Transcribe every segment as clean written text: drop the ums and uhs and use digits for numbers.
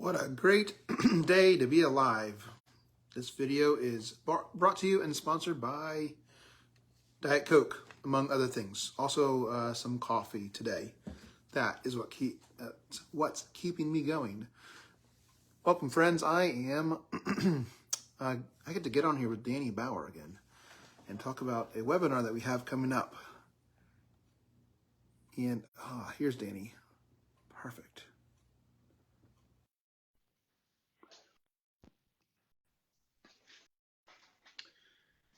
What a great day to be alive. This video is brought to you and sponsored by Diet Coke, among other things. Also, some coffee today. That is what's keeping me going. Welcome, friends. I am. I get to get on here with Danny Bauer again and talk about a webinar that we have coming up. And here's Danny. Perfect.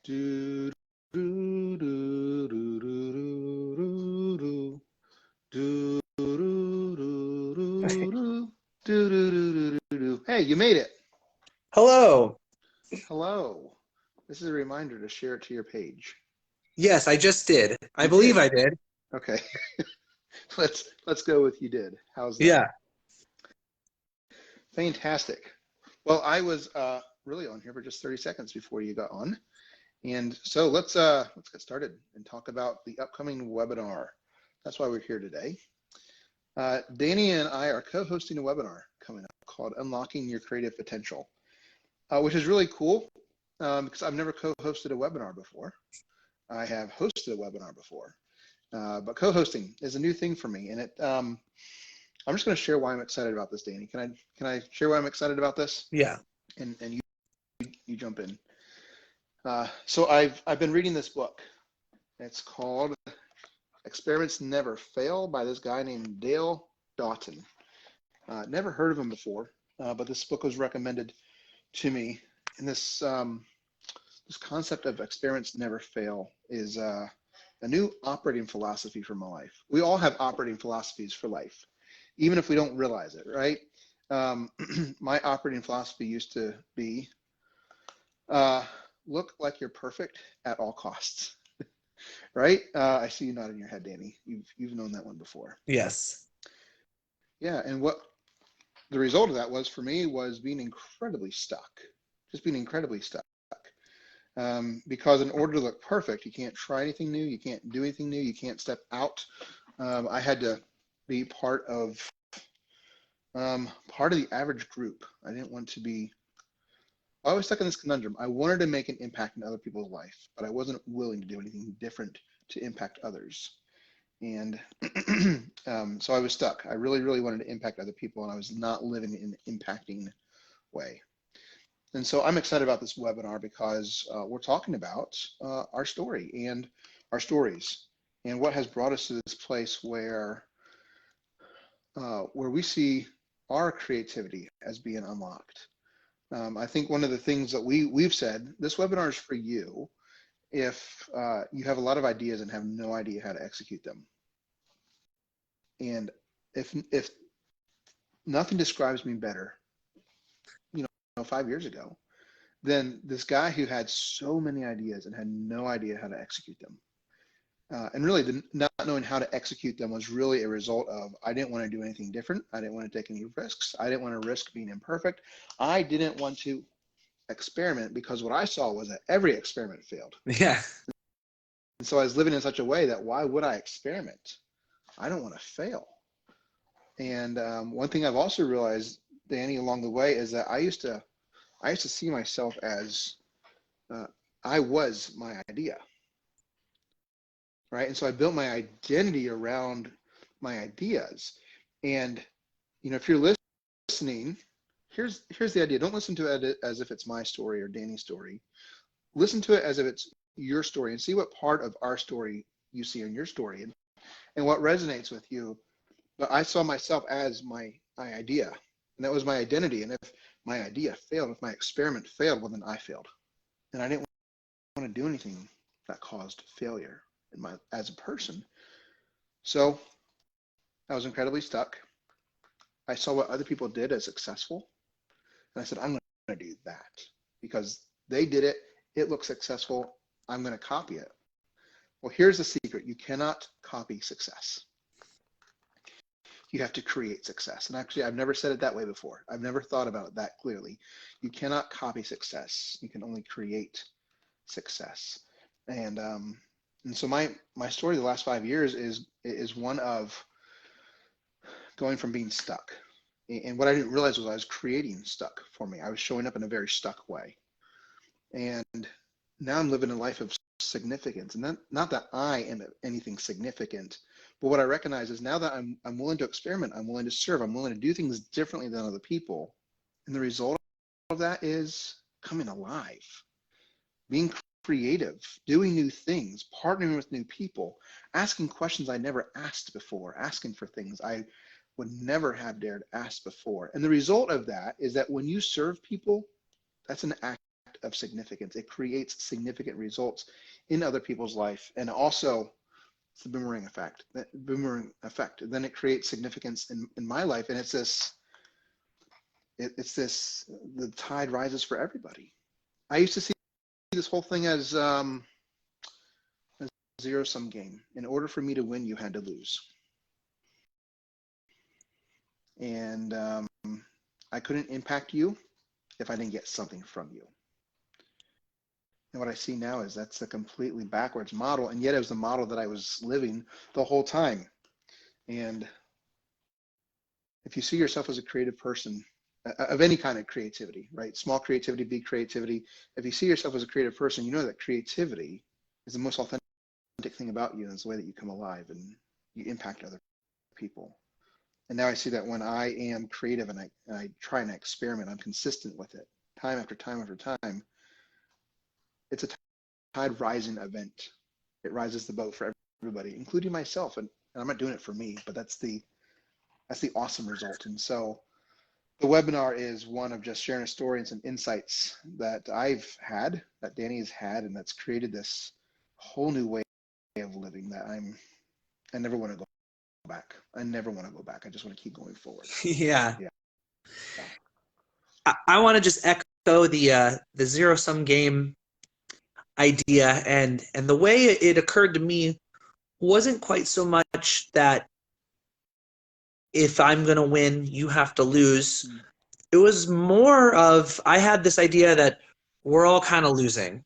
Do do do do do do do do do. Hey, you made it. Hello. Hello. This is a reminder to share it to your page. Yes, I just did. I believe I did. Okay. Let's go with you did. How's that? Yeah. Fantastic. Well, I was really on here for just 30 seconds before you got on. And so let's get started and talk about the upcoming webinar. That's why we're here today. Danny and I are co-hosting a webinar coming up called Unlocking Your Creative Potential, which is really cool because I've never co-hosted a webinar before. I have hosted a webinar before, but co-hosting is a new thing for me. And I'm just going to share why I'm excited about this, Danny. Can I share why I'm excited about this? Yeah. And you jump in. So I've been reading this book. It's called Experiments Never Fail by this guy named Dale Doughton. Never heard of him before, but this book was recommended to me. And this concept of experiments never fail is a new operating philosophy for my life. We all have operating philosophies for life, even if we don't realize it, right? My operating philosophy used to be look like you're perfect at all costs, right? I see you nodding your head, Danny. You've known that one before. Yes. Yeah, and what the result of that was for me was being incredibly stuck, just being incredibly stuck. Because in order to look perfect, you can't try anything new, you can't do anything new, you can't step out. I had to be part of the average group. I didn't want to be. I was stuck in this conundrum. I wanted to make an impact in other people's life, but I wasn't willing to do anything different to impact others. And so I was stuck. I really, really wanted to impact other people, and I was not living in an impacting way. And so I'm excited about this webinar because we're talking about our story and our stories and what has brought us to this place where we see our creativity as being unlocked. I think one of the things that we've said, this webinar is for you if you have a lot of ideas and have no idea how to execute them. And if nothing describes me better, 5 years ago, than this guy who had so many ideas and had no idea how to execute them. And really, the not knowing how to execute them was really a result of I didn't want to do anything different. I didn't want to take any risks. I didn't want to risk being imperfect. I didn't want to experiment because what I saw was that every experiment failed. Yeah. And so I was living in such a way that why would I experiment? I don't want to fail. And one thing I've also realized, Danny, along the way is that I used to see myself as I was my idea. Right. And so I built my identity around my ideas. And, if you're listening, here's the idea. Don't listen to it as if it's my story or Danny's story. Listen to it as if it's your story and see what part of our story you see in your story and what resonates with you. But I saw myself as my idea, and that was my identity. And if my idea failed, if my experiment failed, well, then I failed. And I didn't want to do anything that caused failure as a person. So I was incredibly stuck. I saw what other people did as successful. And I said, I'm going to do that because they did it. It looks successful. I'm going to copy it. Well, here's the secret. You cannot copy success. You have to create success. And actually, I've never said it that way before. I've never thought about it that clearly. You cannot copy success. You can only create success. And so my story the last 5 years is one of going from being stuck And what I didn't realize was I was creating stuck for me. I was showing up in a very stuck way. And now I'm living a life of significance. And not that I am anything significant, but what I recognize is now that I'm willing to experiment, I'm willing to serve, I'm willing to do things differently than other people. And the result of that is coming alive, being creative, doing new things, partnering with new people, asking questions I never asked before, asking for things I would never have dared ask before. And the result of that is that when you serve people, that's an act of significance. It creates significant results in other people's life. And also it's the boomerang effect. That boomerang effect. Then it creates significance in my life. And it's this, the tide rises for everybody. I used to see this whole thing as a zero-sum game. In order for me to win, you had to lose. And I couldn't impact you if I didn't get something from you. And what I see now is that's a completely backwards model, and yet it was the model that I was living the whole time. And if you see yourself as a creative person, of any kind of creativity, right? Small creativity, big creativity. If you see yourself as a creative person, you know that creativity is the most authentic thing about you, and it's the way that you come alive and you impact other people. And now I see that when I am creative and I try and experiment, I'm consistent with it, time after time after time. It's a tide rising event. It rises the boat for everybody, including myself. And I'm not doing it for me, but that's the awesome result. And so the webinar is one of just sharing a story and some insights that I've had, that Danny has had, and that's created this whole new way of living that I never want to go back. I never want to go back. I just want to keep going forward. Yeah. Yeah. I want to just echo the zero-sum game idea, and the way it occurred to me wasn't quite so much that if I'm going to win, you have to lose. It was more of, I had this idea that we're all kind of losing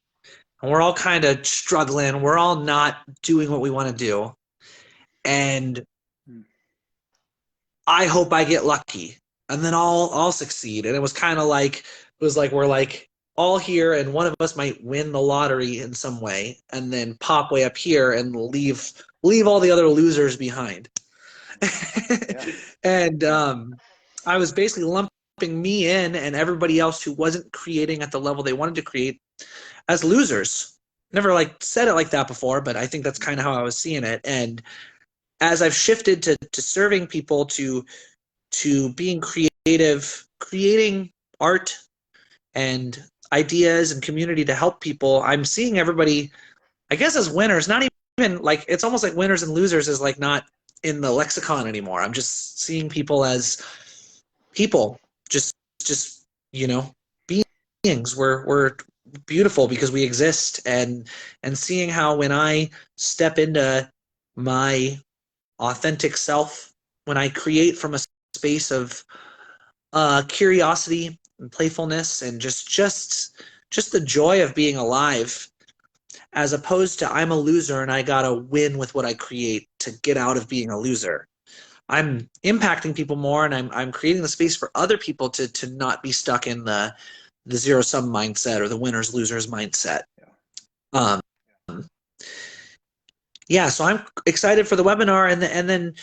and we're all kind of struggling. We're all not doing what we want to do. And I hope I get lucky and then I'll succeed. And it was kind of like, it was like, we're like all here and one of us might win the lottery in some way and then pop way up here and leave all the other losers behind. Yeah. And I was basically lumping me in and everybody else who wasn't creating at the level they wanted to create as losers. Never like said it like that before, but I think that's kind of how I was seeing it. And as I've shifted to serving people, to being creative, creating art and ideas and community to help people, I'm seeing everybody, I guess, as winners. Not even like, it's almost like winners and losers is like not in the lexicon anymore. I'm just seeing people as people, just you know, beings. We're beautiful because we exist, and seeing how when I step into my authentic self, when I create from a space of curiosity and playfulness and just the joy of being alive, as opposed to I'm a loser and I gotta win with what I create to get out of being a loser. I'm impacting people more, and I'm creating the space for other people to not be stuck in the zero-sum mindset or the winners losers mindset. Yeah, so I'm excited for the webinar, and then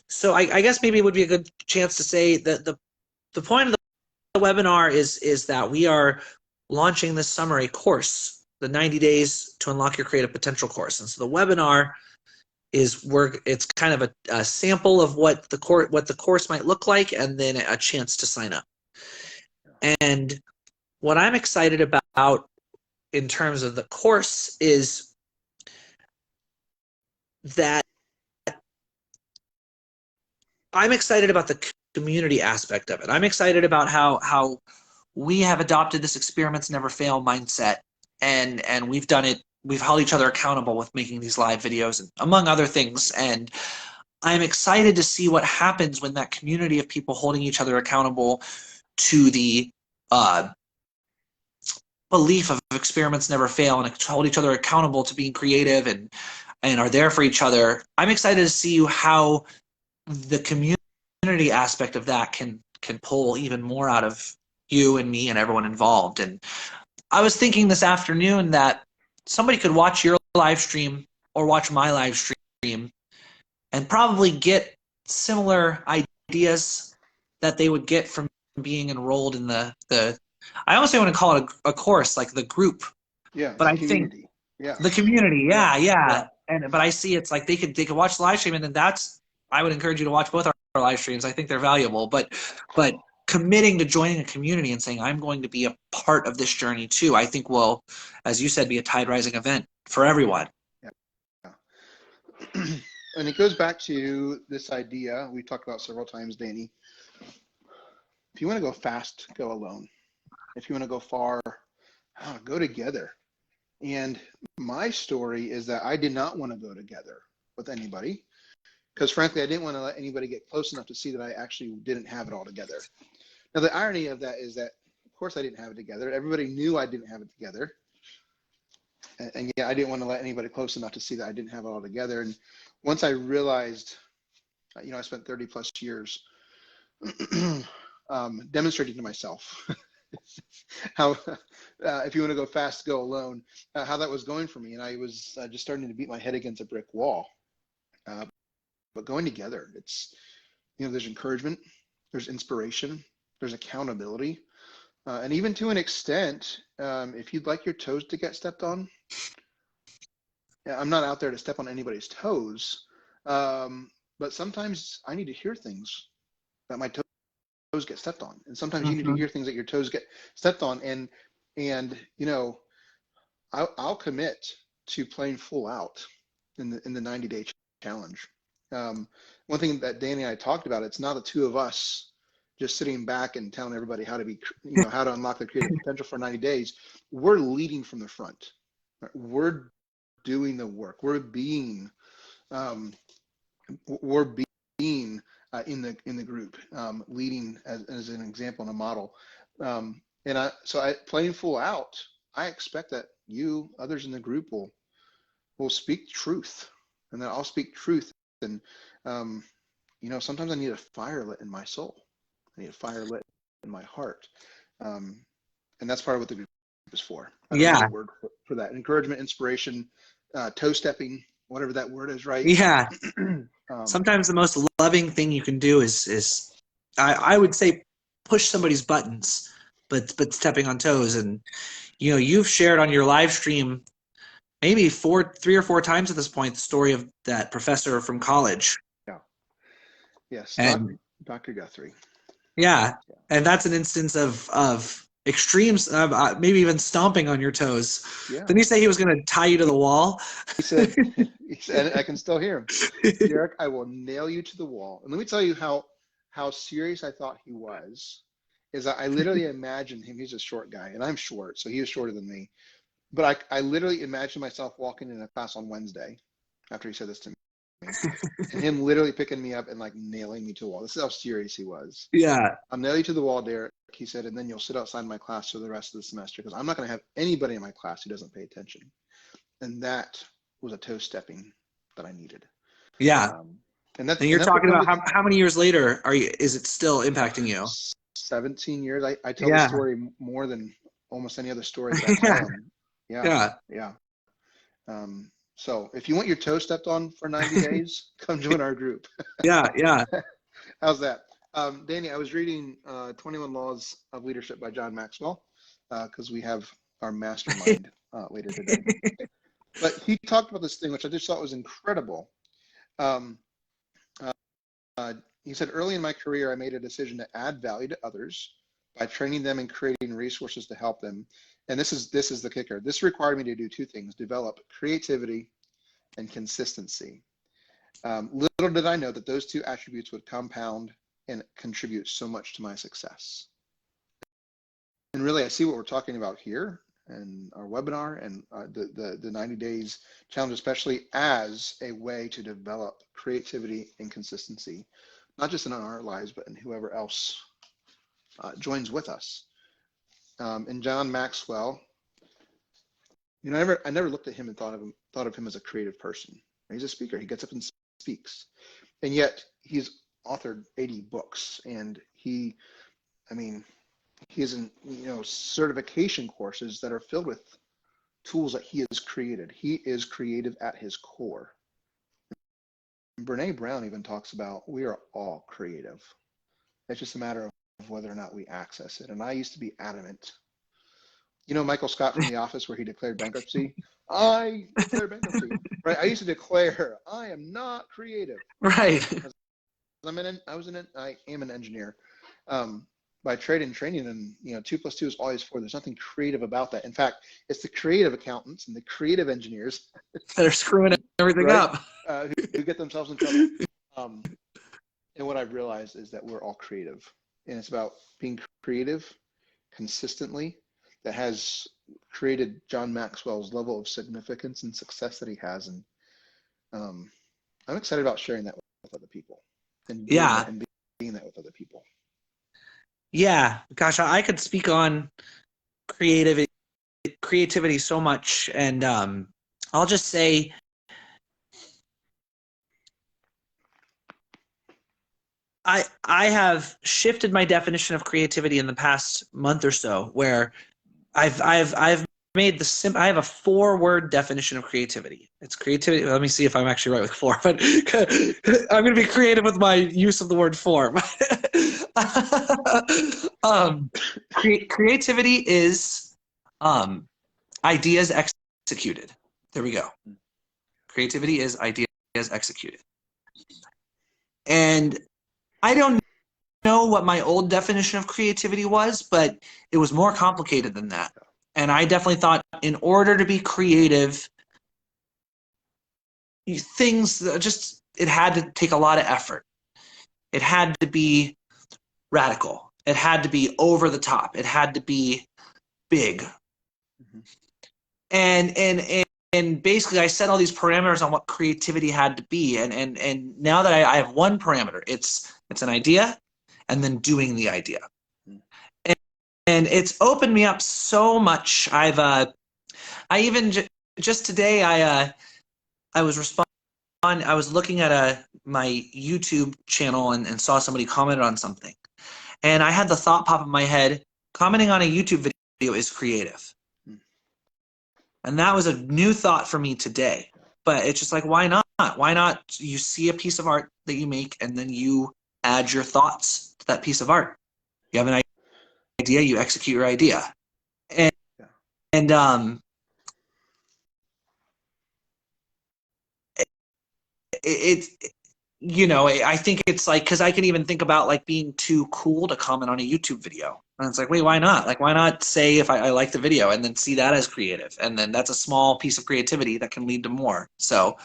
so I guess maybe it would be a good chance to say that the point of the webinar is that we are launching this summer a course, the 90 Days to Unlock Your Creative Potential course. And so the webinar is it's kind of a sample of what the course might look like, and then a chance to sign up. And what I'm excited about in terms of the course is that I'm excited about the community aspect of it. I'm excited about how we have adopted this experiments never fail mindset, and we've done it. We've held each other accountable with making these live videos, and among other things. And I'm excited to see what happens when that community of people holding each other accountable to the belief of experiments never fail and hold each other accountable to being creative and are there for each other. I'm excited to see how the community aspect of that can can pull even more out of you and me and everyone involved. And I was thinking this afternoon that somebody could watch your live stream or watch my live stream and probably get similar ideas that they would get from being enrolled in the I almost want to call it a course, like the group. Yeah, But the I think community. Yeah. the community, Yeah. yeah. And but I see it's like they could watch the live stream, and then that's, I would encourage you to watch both our live streams. I think they're valuable. But committing to joining a community and saying, I'm going to be a part of this journey too, I think will, as you said, be a tide rising event for everyone. Yeah. And it goes back to this idea we talked about several times, Danny. If you want to go fast, go alone. If you want to go far, go together. And my story is that I did not want to go together with anybody because, frankly, I didn't want to let anybody get close enough to see that I actually didn't have it all together. Now, the irony of that is that, of course, I didn't have it together. Everybody knew I didn't have it together. And yeah, I didn't want to let anybody close enough to see that I didn't have it all together. And once I realized, I spent 30 plus years demonstrating to myself how, if you want to go fast, go alone, how that was going for me. And I was just starting to beat my head against a brick wall. But going together, it's, there's encouragement, there's inspiration, there's accountability. And even to an extent, if you'd like your toes to get stepped on, I'm not out there to step on anybody's toes, but sometimes I need to hear things that my toes get stepped on, and sometimes you need to hear things that your toes get stepped on, and I'll commit to playing full out in the 90-day challenge. One thing that Danny and I talked about, it's not the two of us just sitting back and telling everybody how to be, how to unlock their creative potential for 90 days. We're leading from the front. We're doing the work. We're being in the group, leading as an example and a model. Playing full out, I expect that you, others in the group, will speak truth, and that I'll speak truth. And sometimes I need a fire lit in my soul. I need a fire lit in my heart, and that's part of what the group is for. I don't know the word for that. Encouragement, inspiration, toe stepping, whatever that word is, right? Yeah. Sometimes the most loving thing you can do is I would say push somebody's buttons, but stepping on toes. And you've shared on your live stream maybe 3 or 4 times at this point the story of that professor from college. Yeah. Yes. And Dr. Guthrie. Yeah. And that's an instance of extremes, maybe even stomping on your toes. Yeah. Didn't he say he was going to tie you to the wall? He said, I can still hear him. Derek, I will nail you to the wall. And let me tell you how serious I thought he was. Is I literally imagined him. He's a short guy, and I'm short, so he was shorter than me. But I literally imagined myself walking in a class on Wednesday after he said this to me. And him literally picking me up and like nailing me to the wall. This is how serious he was. Yeah. I'll nail you to the wall, Derek, he said, and then you'll sit outside my class for the rest of the semester because I'm not going to have anybody in my class who doesn't pay attention. And that was a toe stepping that I needed. Yeah. And you're talking about how many years later is it still impacting you? 17 years. I tell the story more than almost any other story that I tell them. Yeah. So if you want your toe stepped on for 90 days, come join our group. Yeah. How's that? Danny, I was reading 21 Laws of Leadership by John Maxwell because we have our mastermind later today. But he talked about this thing, which I just thought was incredible. He said, early in my career, I made a decision to add value to others by training them and creating resources to help them. And this is the kicker. This required me to do 2 things: develop creativity and consistency. Little did I know that those 2 attributes would compound and contribute so much to my success. And really, I see what we're talking about here and our webinar and the 90 days challenge, especially as a way to develop creativity and consistency, not just in our lives, but in whoever else joins with us. And John Maxwell, I never looked at him and thought of him as a creative person. He's a speaker. He gets up and speaks, and yet he's authored 80 books, and he, I mean, he has certification courses that are filled with tools that he has created. He is creative at his core. Brene Brown even talks about we are all creative. It's just a matter of whether or not we access it. And I used to be adamant. You know Michael Scott from The Office where he declared bankruptcy? I declare bankruptcy. Right? I used to declare I am not creative. Right. I am an engineer by trade and training, and 2 + 2 is always 4. There's nothing creative about that. In fact, it's the creative accountants and the creative engineers They're screwing everything right, up. who get themselves in trouble. And what I've realized is that we're all creative, and it's about being creative consistently that has created John Maxwell's level of significance and success that he has. And I'm excited about sharing that with other people and doing Yeah. that and being that with other people. Yeah. Gosh, I could speak on creativity so much. And I'll just say, I have shifted my definition of creativity in the past month or so, where I've made I have a 4-word definition of creativity. It's creativity. Let me see if I'm actually right with 4, but I'm going to be creative with my use of the word form. Creativity is ideas executed. There we go. Creativity is ideas executed. And I don't know what my old definition of creativity was, but it was more complicated than that. And I definitely thought in order to be creative, it had to take a lot of effort. It had to be radical. It had to be over the top. It had to be big. Mm-hmm. And basically I set all these parameters on what creativity had to be. And now that I have one parameter, it's an idea and then doing the idea. And it's opened me up so much. I even just today I was looking at my YouTube channel and saw somebody commented on something, and I had the thought pop in my head: commenting on a YouTube video is creative. And that was a new thought for me today. But it's just like, why not? Why not? You see a piece of art that you make, and then you add your thoughts to that piece of art. You have an idea, you execute your idea. And I think it's like, because I can even think about like being too cool to comment on a YouTube video. And it's like, wait, why not? Like, why not say if I like the video and then see that as creative? And then that's a small piece of creativity that can lead to more. So,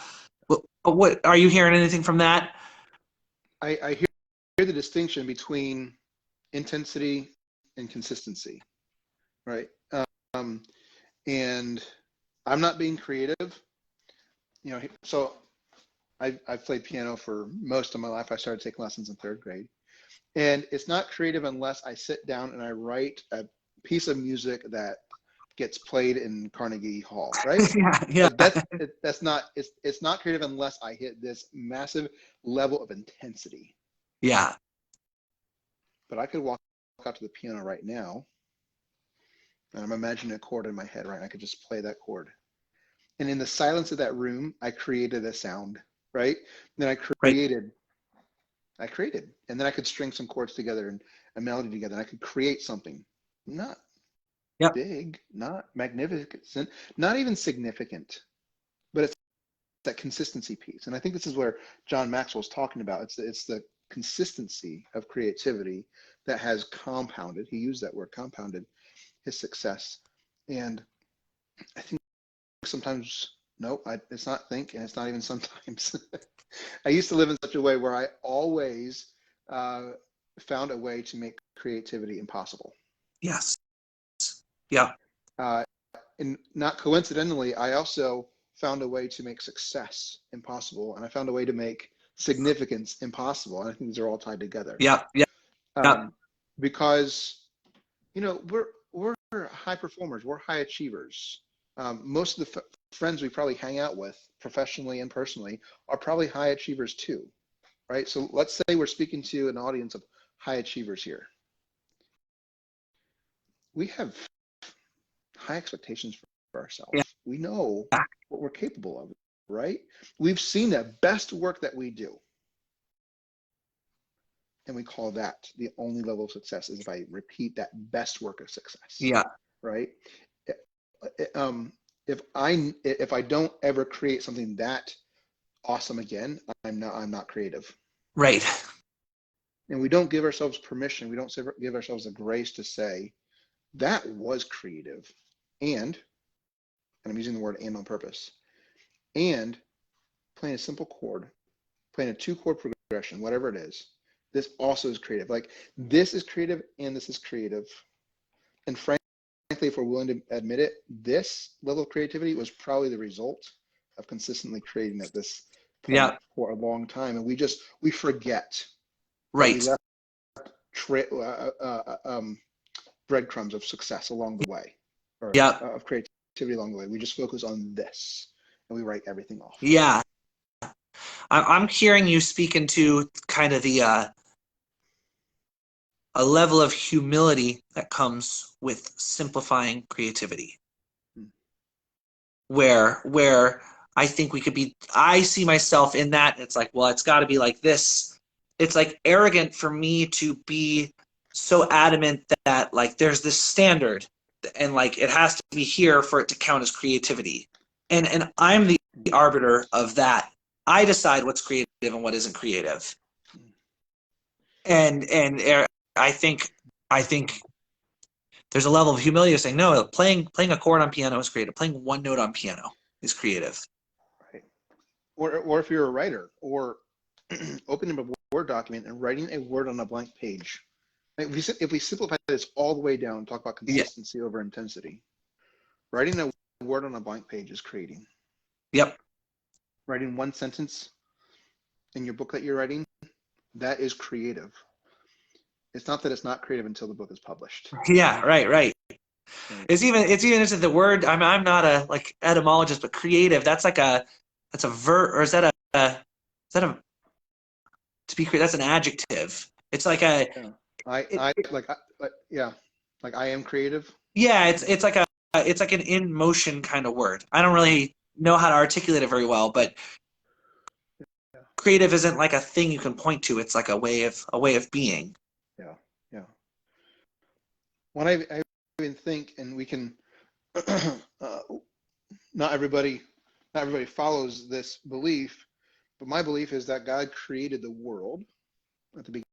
what are you hearing anything from that? I hear the distinction between intensity and consistency, right? And I'm not being creative, so I've played piano for most of my life. I started taking lessons in 3rd grade. And it's not creative unless I sit down and I write a piece of music that gets played in Carnegie Hall, right? Yeah. That's not, it's not creative unless I hit this massive level of intensity. Yeah. But I could walk out to the piano right now, and I'm imagining a chord in my head, right? I could just play that chord. And in the silence of that room, I created a sound, right? And then I created, and then I could string some chords together and a melody together, and I could create something not big, not magnificent, not even significant, but it's that consistency piece. And I think this is where John Maxwell's talking about. It's the consistency of creativity that has compounded. He used that word, compounded, his success. And I think sometimes, it's not think, and it's not even sometimes. I used to live in such a way where I always found a way to make creativity impossible. Yes. Yeah. And not coincidentally, I also found a way to make success impossible, and I found a way to make significance impossible. And I think these are all tied together. Yeah. Because we're high performers, we're high achievers. Most of the friends we probably hang out with, professionally and personally, are probably high achievers too, right? So let's say we're speaking to an audience of high achievers here. We have high expectations for ourselves. Yeah. We know what we're capable of, right? We've seen the best work that we do. And we call that the only level of success is if I repeat that best work of success. Yeah. Right. If I don't ever create something that awesome again, I'm not creative. Right. And we don't give ourselves permission. We don't give ourselves the grace to say that was creative, and I'm using the word "and" on purpose, and playing a simple chord, playing a 2-chord progression, whatever it is. This also is creative. Like this is creative and this is creative. And frankly, if we're willing to admit it, this level of creativity was probably the result of consistently creating at this point for a long time. And we forget. Right. We left breadcrumbs of success along the way, or of creativity along the way. We just focus on this and we write everything off. Yeah. I'm hearing you speak into kind of the a level of humility that comes with simplifying creativity. Where I think we could be, I see myself in that. It's like, well, it's got to be like this. It's like arrogant for me to be so adamant that like there's this standard and like it has to be here for it to count as creativity. And I'm the arbiter of that. I decide what's creative and what isn't creative. And I think there's a level of humility of saying, no, playing a chord on piano is creative. Playing one note on piano is creative. Right. Or if you're a writer, or opening a Word document and writing a word on a blank page. If we simplify this all the way down and talk about consistency over intensity, writing a word on a blank page is creating. Yep. Writing one sentence in your book that you're writing, that is creative. It's not that it's not creative until the book is published. Yeah, right. It's even into the word. I'm not a like etymologist, but creative. That's a verb, or is that a to be creative? That's an adjective. It's like a. Yeah. Like I am creative. Yeah, it's like an in motion kind of word. I don't really know how to articulate it very well, but creative isn't like a thing you can point to. It's like a way of being. Yeah. When I even think, and we can, not everybody follows this belief, but my belief is that God created the world at the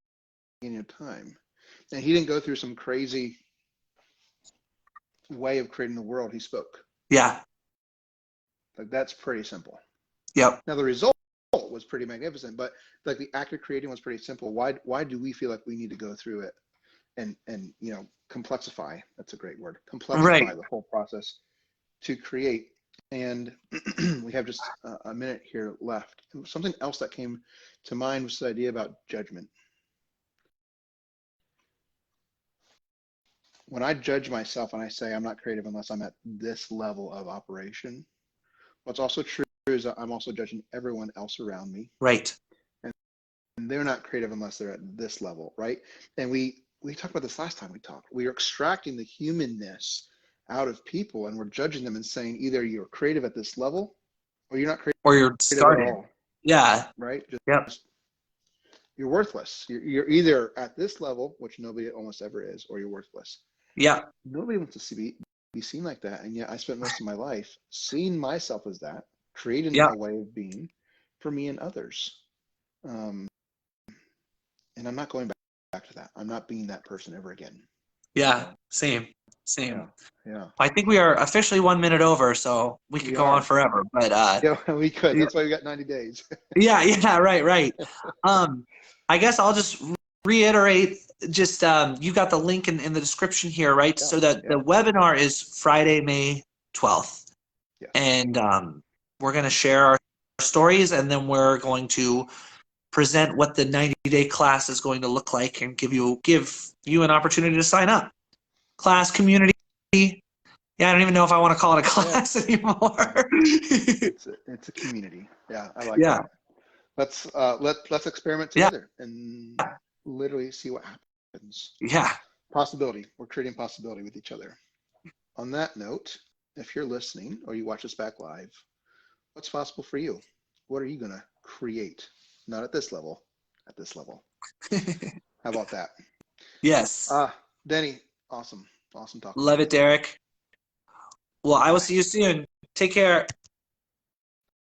beginning of time, and He didn't go through some crazy way of creating the world. He spoke. Yeah. Like that's pretty simple. Yep. Now the result was pretty magnificent, but like the act of creating was pretty simple. Why do we feel like we need to go through it and complexify? That's a great word. Complexify the whole process to create. And we have just a minute here left. Something else that came to mind was the idea about judgment. When I judge myself and I say I'm not creative unless I'm at this level of operation, what's also true is that I'm also judging everyone else around me. Right. And they're not creative unless they're at this level, right? And we talked about this last time we talked. We are extracting the humanness out of people, and we're judging them and saying either you're creative at this level or you're not creative, or you're starting. at all. Yeah. Right? Yep. You're worthless. You're either at this level, which nobody almost ever is, or you're worthless. Yeah. Nobody wants to be seen like that. And yet I spent most of my life seeing myself as that, creating a way of being for me and others. And I'm not going back to that. I'm not being that person ever again. Yeah. Same. Yeah. I think we are officially 1 minute over, so we could go on forever. But yeah, we could. That's why we got 90 days. yeah, right. I guess I'll just reiterate. Just you got the link in the description here, right? So that the webinar is Friday, May 12th, and we're going to share our stories, and then we're going to present what the 90-day class is going to look like, and give you an opportunity to sign up. Class, community. Yeah, I don't even know if I want to call it a class anymore. It's a community. Yeah, I like that. let's experiment Yeah. together and literally see what happens. Yeah. Possibility. We're creating possibility with each other. On that note, if you're listening or you watch us back live, what's possible for you? What are you gonna create? Not at this level, at this level. How about that? Yes. Denny, awesome. Awesome talking with Love you. it, Derek. Well, I will Bye-bye. see you soon. Take care.